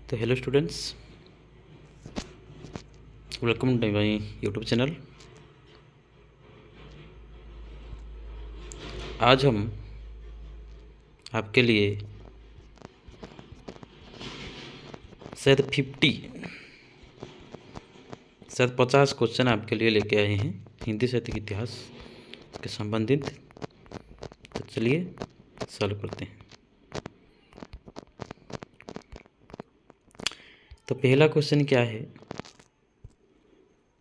तो hello students, welcome to my YouTube channel. आज हम आपके लिए शायद 50 क्वेश्चन आपके लिए लेके आए हैं हिंदी साहित्य के इतिहास के संबंधित। तो चलिए सॉल्व करते हैं। तो पहला क्वेश्चन क्या है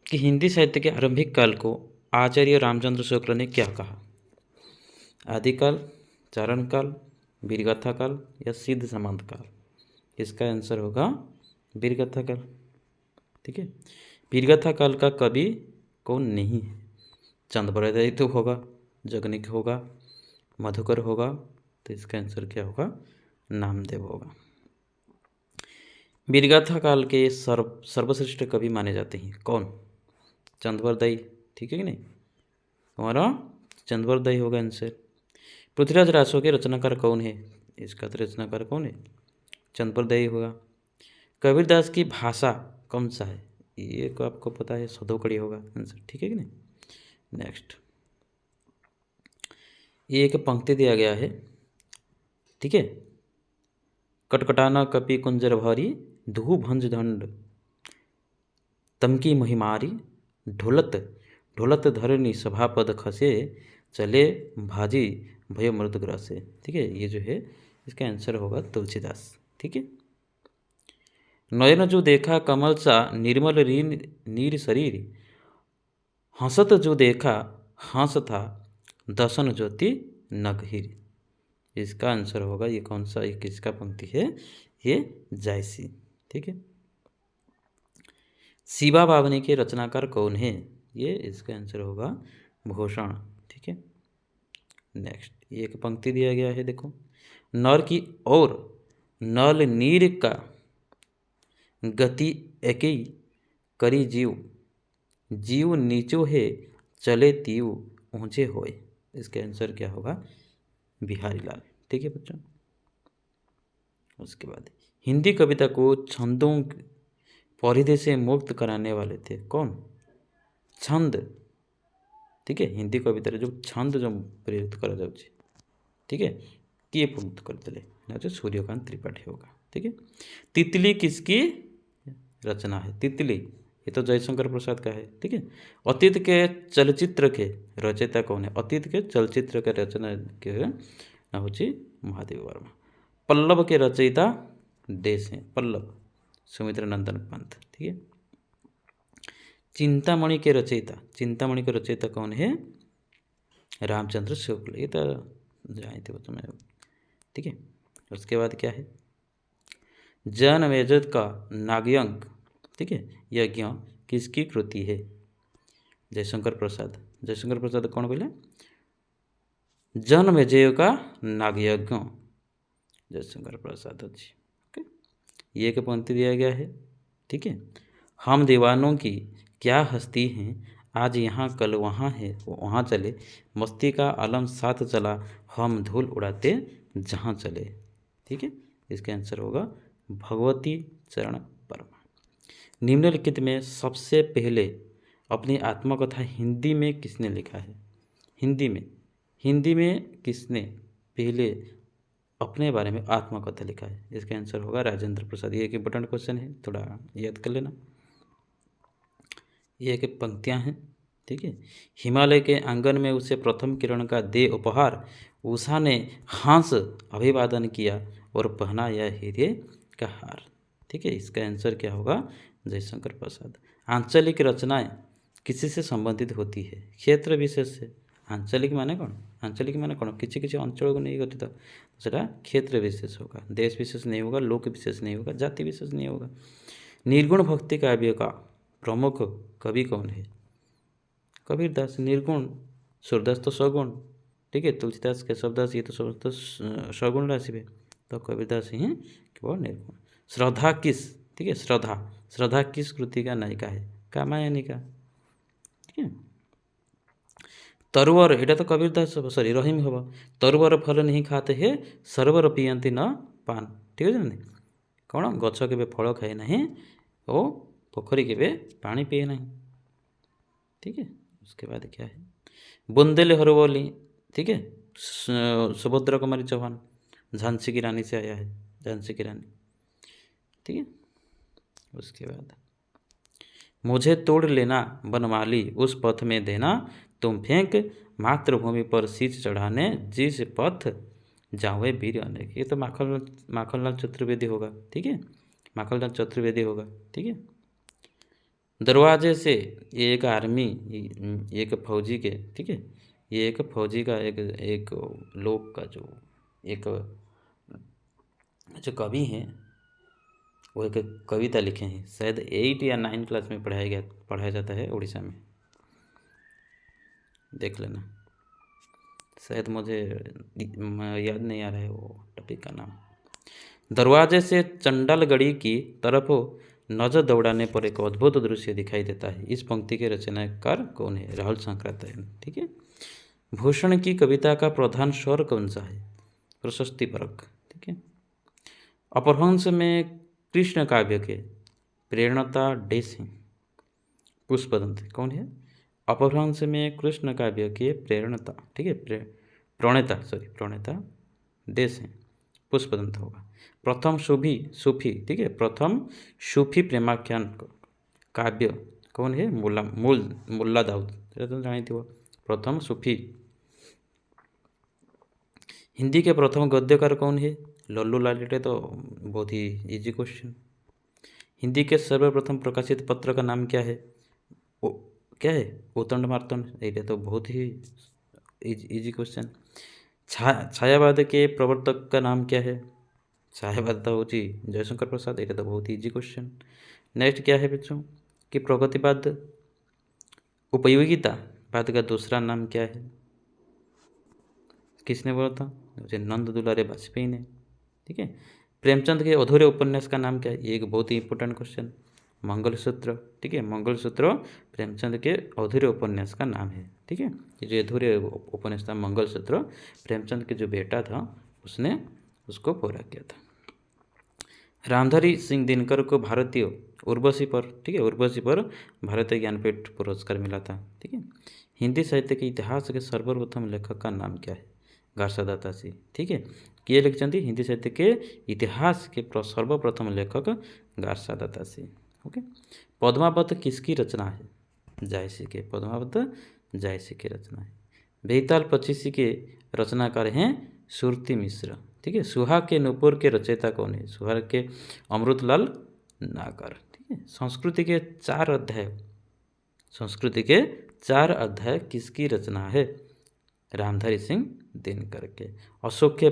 कि हिंदी साहित्य के आरंभिक काल को आचार्य रामचंद्र शुक्ल ने क्या कहा? आदिकाल, चारण काल, वीरगाथा काल या सिद्ध समांत काल? इसका आंसर होगा वीरगाथा काल। ठीक है, वीरगाथा काल का कवि कौन नहीं है? चंद तो होगा, जगनिक होगा, मधुकर होगा। तो इसका आंसर क्या होगा? नामदेव होगा। वीरगाथा काल के सर्वश्रेष्ठ कवि माने जाते हैं कौन? चंदवरदाई। ठीक है कि नहीं? हमारा चंदवरदाई होगा आंसर। पृथ्वीराज रासो के रचनाकार कौन है? इसका तो रचनाकार कौन है? चंदवरदाई होगा। कबीरदास की भाषा कौन सा है? ये को आपको पता है, सदोकड़ी होगा आंसर। ठीक है कि नहीं? नेक्स्ट, ये एक पंक्ति दिया गया है। ठीक है, कटकटाना कपि कुंजर भारी, धू भंज दंड तमकी महिमारी, ढोलत ढोलत धरनी सभापद खसे, चले भाजी भय मृद ग्रासे। ठीक है, ये जो है इसका आंसर होगा तुलसीदास। ठीक है, नयन जो देखा कमल सा निर्मल नीर शरीर, हंसत जो देखा हंस था दसन ज्योति नगहीर। इसका आंसर होगा, ये कौन सा, ये किसका पंक्ति है? ये जायसी। ठीक है, शिवा बावनी के रचनाकार कौन है? ये इसका आंसर होगा भूषण। ठीक है, नेक्स्ट, ये एक पंक्ति दिया गया है, देखो। नर की ओर नल नीर का गति एकी करी जीव, जीव नीचो है चले तीव ऊंचे होए। इसका आंसर क्या होगा? बिहारी लाल। ठीक है बच्चों, उसके बाद हिंदी कविता को छंदों परिधि से मुक्त कराने वाले थे कौन? छंद। ठीक है, हिंदी कविता जो छंद जो प्रयुक्त करा जाउछि, ठीक है, किए मुक्त करते ना सूर्यकांत त्रिपाठी होगा। ठीक है, तितली किसकी रचना है? तितली, ये तो जयशंकर प्रसाद का है। ठीक है, अतीत के चलचित्र के रचयिता कौन है? अतीत के चलचित्र के रचना के ना हो महादेव वर्मा। पल्लव के रचयिता देश हैं पल्लव, सुमित्र नंदन पंत। ठीक है, चिंतामणि के रचयिता कौन है? रामचंद्र शुक्ल। ये तो जानते हो तुम्हें। ठीक है, उसके बाद क्या है? जनमेजय का नागयंक, ठीक है, यज्ञ किसकी कृति है? जयशंकर प्रसाद कौन बोले? जनमेजय का नागयज्ञ जयशंकर प्रसाद अच्छी। ये एक पंक्ति दिया गया है। ठीक है, हम दीवानों की क्या हस्ती हैं, आज यहाँ कल वहाँ है वहाँ चले, मस्ती का आलम साथ चला, हम धूल उड़ाते जहाँ चले। ठीक है, इसका आंसर होगा भगवती चरण वर्मा। निम्नलिखित में सबसे पहले अपनी आत्मकथा हिंदी में किसने लिखा है? हिंदी में किसने पहले अपने बारे में आत्मकथा लिखा है? इसका आंसर होगा राजेंद्र प्रसाद। ये एक इंपॉर्टेंट क्वेश्चन है, थोड़ा याद कर लेना। ये एक पंक्तियां हैं। ठीक है, हिमालय के आंगन में उसे प्रथम किरण का दे उपहार, उषा ने हंस अभिवादन किया और पहनाया हीरे का हार। ठीक है, इसका आंसर क्या होगा? जयशंकर प्रसाद। आंचलिक रचनाएं किसी से संबंधित होती है? क्षेत्र विशेष से। आंचलिक माने कौन? किसी किसी अंचल को नहीं गठित, सेटा क्षेत्र विशेष होगा, देश विशेष नहीं होगा, लोक विशेष नहीं होगा, जाति विशेष नहीं होगा। निर्गुण भक्ति काव्य का प्रमुख कवि कौन है? कबीरदास। निर्गुण, सूरदास तो सगुण। ठीक है, तुलसीदास, केशवदास ये तो सब तो सगुण राशि है, तो कबीरदास ही वो निर्गुण। श्रद्धा किस, ठीक है, श्रद्धा किस कृति का नायिका है? कामायनी का। ठीक है, तरुवर, এটা तो कबीरदास सॉरी रहीम होगा। तरुवर फल नहीं खाते हैं, सरवर पियंती न पान। ठीक है ना? कौन गछ केबे फल खाए नहीं और पोखरी केबे पानी पिए नहीं। ठीक है, उसके बाद क्या है, बुंदेले हरबोली। ठीक है, सुभद्रा कुमारी चौहान झांसी की रानी से आया है, झांसी की रानी। ठीक है, उसके बाद मुझे तोड़ लेना बनमाली उस पथ में देना तुम फेंक मातृभूमि पर शीश चढ़ाने जिस पथ जावे वीर अनेक। ये तो माखनलाल चतुर्वेदी होगा। ठीक है, माखनलाल चतुर्वेदी होगा। ठीक है, दरवाजे से ये एक आर्मी, एक फौजी के, ठीक है, ये एक फौजी का एक लोक का जो एक जो कवि हैं वो एक कविता लिखे हैं, शायद 8 या 9 क्लास में पढ़ाया जाता है उड़ीसा में, देख लेना। शायद मुझे याद नहीं आ रहा है वो टॉपिक का नाम। दरवाजे से चंडलगढ़ी की तरफ नजर दौड़ाने पर एक अद्भुत दृश्य दिखाई देता है। इस पंक्ति के रचनाकार कौन है? राहुल शंकराचार्य। ठीक है, भूषण की कविता का प्रधान स्वर कौन सा है? प्रशस्ति परक। ठीक है, अपभ्रंश में कृष्ण काव्य के प्रेरणता डेस हैं। पुष्पदंत कौन है? अपभ्रंश में कृष्ण काव्य के प्रेरणता, ठीक है, प्रणेता डेस हैं, पुष्पदंत होगा। प्रथम सूफी, ठीक है, प्रथम सूफी प्रेमाख्यान काव्य कौन है? मुल्ला दाऊद, तुम जानी हो, प्रथम सूफी। हिंदी के प्रथम गद्यकार कौन है? लल्लू लालेटे। तो बहुत ही इजी क्वेश्चन। हिंदी के सर्वप्रथम प्रकाशित पत्र का नाम क्या है? क्या है? उतंड मार्तंड। ये तो बहुत ही इजी क्वेश्चन। छायावाद के प्रवर्तक का नाम क्या है? छायावाद तो होची जयशंकर प्रसाद। ये तो बहुत ही इजी क्वेश्चन। नेक्स्ट क्या है बच्चों कि प्रगतिवाद उपयोगितावाद का दूसरा नाम क्या है? किसने बोला था? मुझे नंद दुलारे वाजपेयी ने। ठीक है, प्रेमचंद के अधूरे उपन्यास का नाम क्या है? ये एक बहुत ही इंपॉर्टेंट क्वेश्चन, मंगलसूत्र। ठीक है, मंगलसूत्र प्रेमचंद के अधूरे उपन्यास का नाम है। ठीक है, ये जो अधूरे उपन्यास था मंगलसूत्र, प्रेमचंद के जो बेटा था उसने उसको पूरा किया था। रामधारी सिंह दिनकर को भारतीय उर्वशी पर, ठीक है, उर्वशी पर भारतीय ज्ञानपीठ पुरस्कार मिला था। ठीक है, हिंदी साहित्य के इतिहास के सर्वप्रथम लेखक का नाम क्या है? घाटसादाता सिंह। ठीक है, किए लिखते हिंदी साहित्य के इतिहास के सर्वप्रथम लेखक घाटसादाता सिंह। ओके, पद्मावत किसकी रचना है? जायसी के। पद्मावत जायसी की रचना है। बेताल पचीसी के रचनाकार हैं सुरती मिश्र। ठीक है, सुहा के नूपुर के रचयिता कौन है? सुहा के अमृतलाल नागर। ठीक है, संस्कृति के 4 अध्याय किसकी रचना है? रामधारी सिंह दिनकर के। अशोक के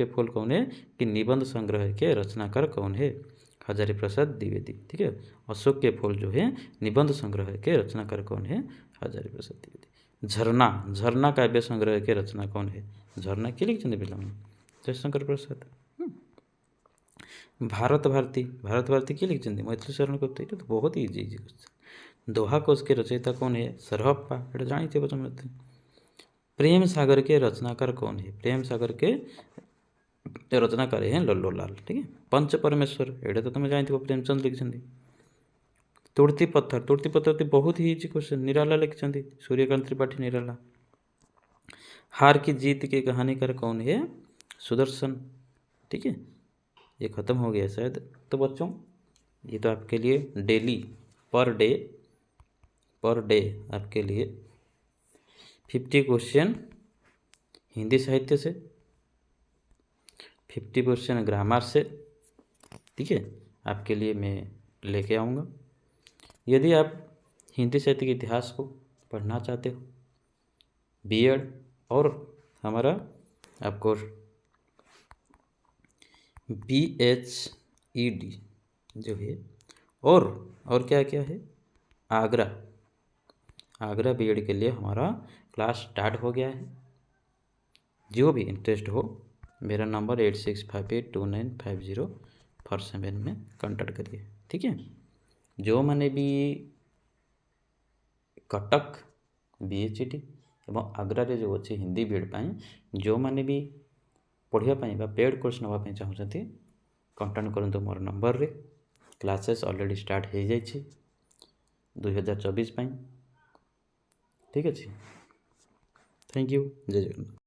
फूल कौन है कि निबंध संग्रह के रचनाकार कौन है? हजारी प्रसाद द्विवेदी। ठीक है, अशोक के फूल जो है निबंध संग्रह के रचनाकार कौन है? हजारी प्रसाद द्विवेदी। झरना काव्य संग्रह के रचना कौन है? झरना के लिखते पिला जयशंकर प्रसाद। भारत भारती के लिखते मैथिली शरण गुप्त। ये तो बहुत ही इजी क्वेश्चन। दोहा कोश के रचयिता कौन है? सरहप्पा। ये जानते हो समझते। प्रेम सागर के रचनाकार कौन है? प्रेम सागर के रचनाकार हैं लल्लू लाल। ठीक है, पंच परमेश्वर। ये तो तुम जानते हो प्रेमचंद लिखते। तुर्ती पत्थर तो बहुत ही इजी क्वेश्चन, निराला लिखते सूर्यकांत त्रिपाठी निराला। हार की जीत के कहानीकार कौन है? सुदर्शन। ठीक है, ये ख़त्म हो गया शायद। तो बच्चों ये तो आपके लिए डेली पर डे आपके लिए 50 क्वेश्चन हिंदी साहित्य से, 50 क्वेश्चन ग्रामर से, ठीक है, आपके लिए मैं लेके आऊँगा। यदि आप हिंदी साहित्य के इतिहास को पढ़ना चाहते हो, बीएड और हमारा आपको BHED जो है, और क्या क्या है, आगरा बीएड के लिए हमारा क्लास स्टार्ट हो गया है। जो भी इंटरेस्ट हो मेरा नंबर 8658295047 में कॉन्टैक्ट करिए। ठीक है, जो मैंने भी कटक BHED एवं आग्रारे जो अच्छे हिंदी बीएड जो मैंने भी पढ़ापी पेड कोर्स नापी चाहते कंटाक्ट करंतु मोर नंबर रे। क्लासेस ऑलरेडी स्टार्ट हो जाइए 2024 पाई। ठीक अच्छे, थैंक यू, जय जगन्नाथ।